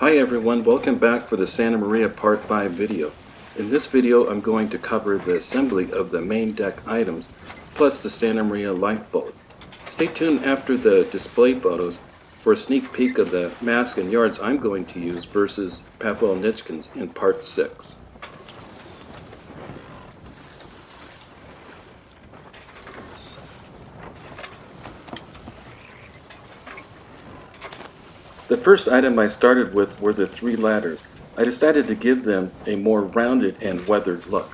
Hi everyone, welcome back for the Santa Maria Part 5 video. In this video I'm going to cover the assembly of the main deck items plus the Santa Maria lifeboat. Stay tuned after the display photos for a sneak peek of the mask and yards I'm going to use versus Pavel Nikitin's in Part 6. The first item I started with were the three ladders. I decided to give them a more rounded and weathered look.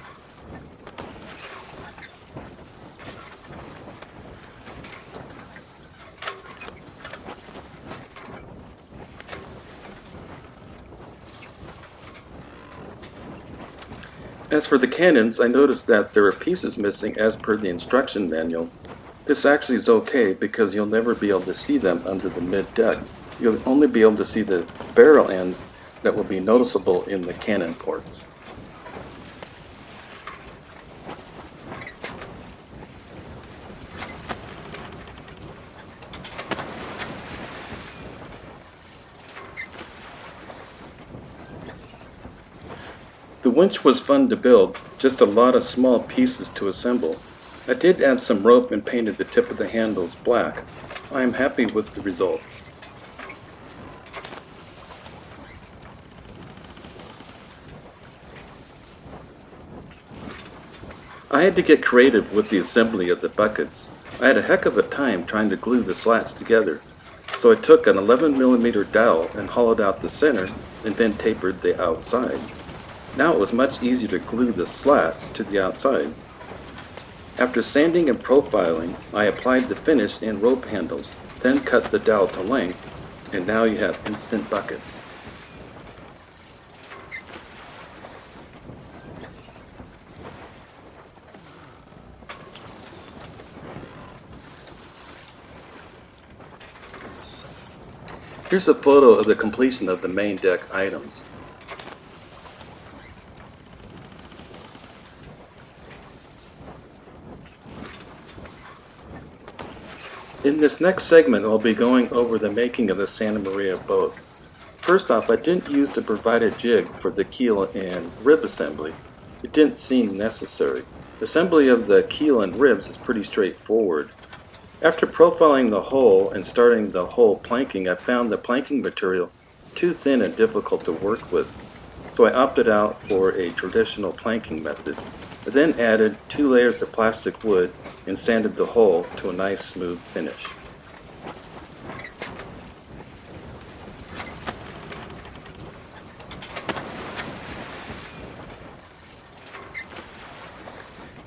As for the cannons, I noticed that there are pieces missing as per the instruction manual. This actually is okay because you'll never be able to see them under the mid-deck. You'll only be able to see the barrel ends that will be noticeable in the cannon ports. The winch was fun to build, just a lot of small pieces to assemble. I did add some rope and painted the tip of the handles black. I am happy with the results. I had to get creative with the assembly of the buckets. I had a heck of a time trying to glue the slats together, so I took an 11mm dowel and hollowed out the center and then tapered the outside. Now it was much easier to glue the slats to the outside. After sanding and profiling, I applied the finish in rope handles, then cut the dowel to length, and now you have instant buckets. Here's a photo of the completion of the main deck items. In this next segment, I'll be going over the making of the Santa Maria boat. First off, I didn't use the provided jig for the keel and rib assembly. It didn't seem necessary. Assembly of the keel and ribs is pretty straightforward. After profiling the hull and starting the hull planking, I found the planking material too thin and difficult to work with, so I opted out for a traditional planking method. I then added 2 layers of plastic wood and sanded the hull to a nice smooth finish.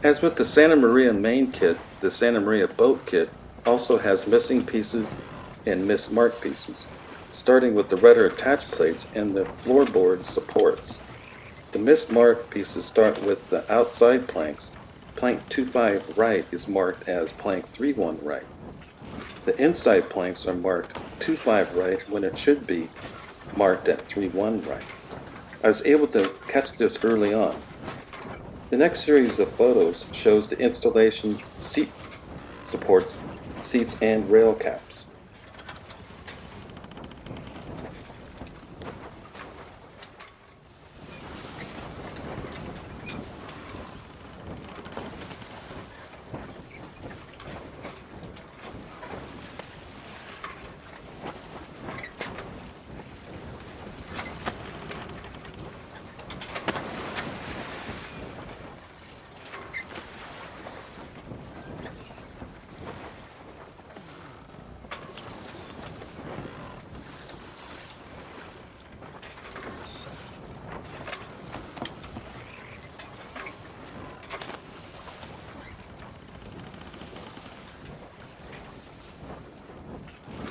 As with the Santa Maria main kit, the Santa Maria boat kit also has missing pieces and mismarked pieces, starting with the rudder attach plates and the floorboard supports. The mismarked pieces start with the outside planks. Plank 25 right is marked as plank 31 right. The inside planks are marked 25 right when it should be marked at 31 right. I was able to catch this early on. The next series of photos shows the installation seat supports, seats and rail caps.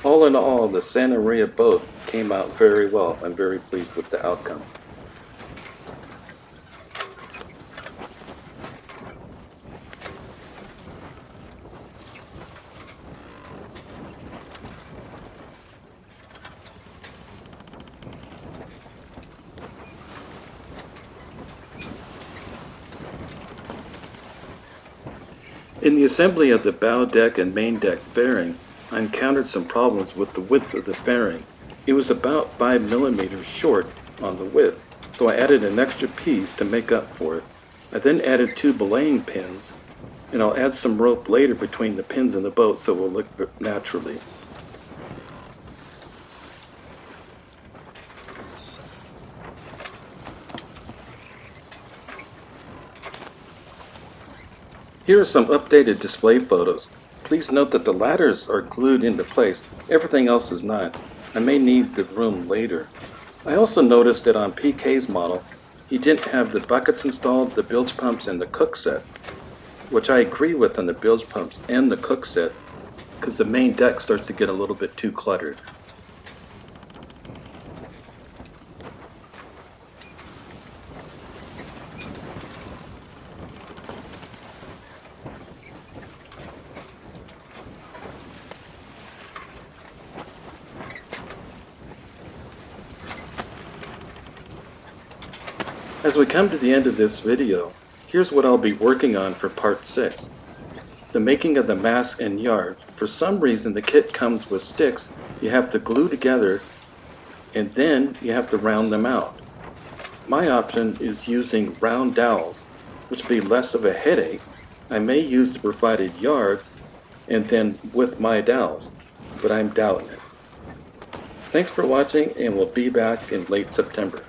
All in all, the Santa Maria boat came out very well. I'm very pleased with the outcome. In the assembly of the bow deck and main deck fairing, I encountered some problems with the width of the fairing. It was about 5 millimeters short on the width, so I added an extra piece to make up for it. I then added 2 belaying pins, and I'll add some rope later between the pins and the boat so it will look naturally. Here are some updated display photos. Please note that the ladders are glued into place. Everything else is not. I may need the room later. I also noticed that on PK's model, he didn't have the buckets installed, the bilge pumps, and the cook set, which I agree with on the bilge pumps and the cook set, because the main deck starts to get a little bit too cluttered. As we come to the end of this video, here's what I'll be working on for part 6. The making of the mast and yards. For some reason the kit comes with sticks you have to glue together, and then you have to round them out. My option is using round dowels, which will be less of a headache. I may use the provided yards and then with my dowels, but I'm doubting it. Thanks for watching, and we'll be back in late September.